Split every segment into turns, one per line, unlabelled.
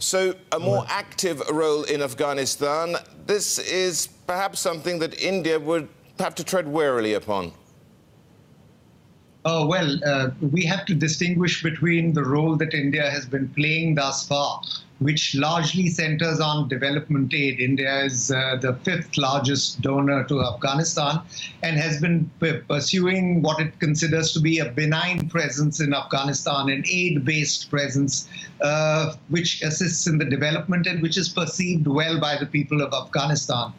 So a more active role in Afghanistan, this is perhaps something that India would have to tread warily upon.
We have to distinguish between the role that India has been playing thus far, which largely centers on development aid. India is the fifth largest donor to Afghanistan and has been pursuing what it considers to be a benign presence in Afghanistan, an aid-based presence, which assists in the development and which is perceived well by the people of Afghanistan.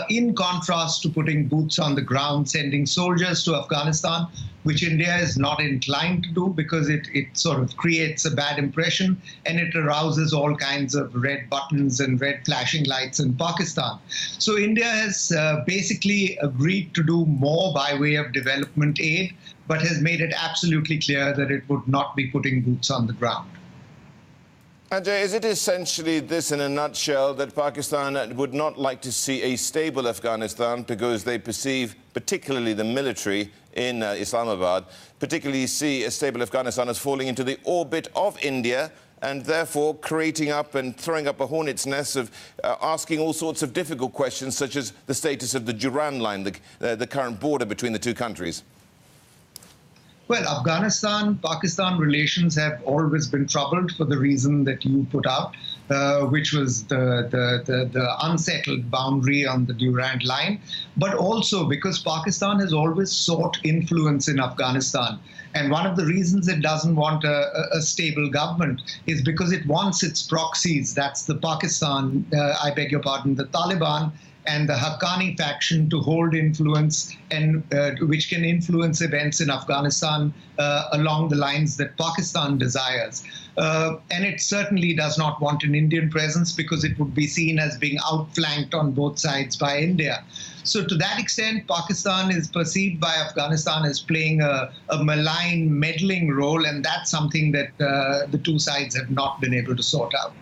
In contrast to putting boots on the ground, sending soldiers to Afghanistan, which India is not inclined to do because it sort of creates a bad impression and it arouses all kinds of red buttons and red flashing lights in Pakistan. So India has basically agreed to do more by way of development aid, but has made it absolutely clear that it would not be putting boots on the ground.
Ajay, is it essentially this in a nutshell, that Pakistan would not like to see a stable Afghanistan because they perceive, particularly the military in Islamabad, particularly see a stable Afghanistan as falling into the orbit of India and therefore creating up and throwing up a hornet's nest of asking all sorts of difficult questions, such as the status of the Durand line, the current border between the two countries?
Well, Afghanistan-Pakistan relations have always been troubled for the reason that you put out, which was the unsettled boundary on the Durand line, but also because Pakistan has always sought influence in Afghanistan. And one of the reasons it doesn't want a stable government is because it wants its proxies, that's the Pakistan, the Taliban, and the Haqqani faction to hold influence and which can influence events in Afghanistan along the lines that Pakistan desires. And it certainly does not want an Indian presence because it would be seen as being outflanked on both sides by India. So to that extent, Pakistan is perceived by Afghanistan as playing a malign, meddling role, and that's something that the two sides have not been able to sort out.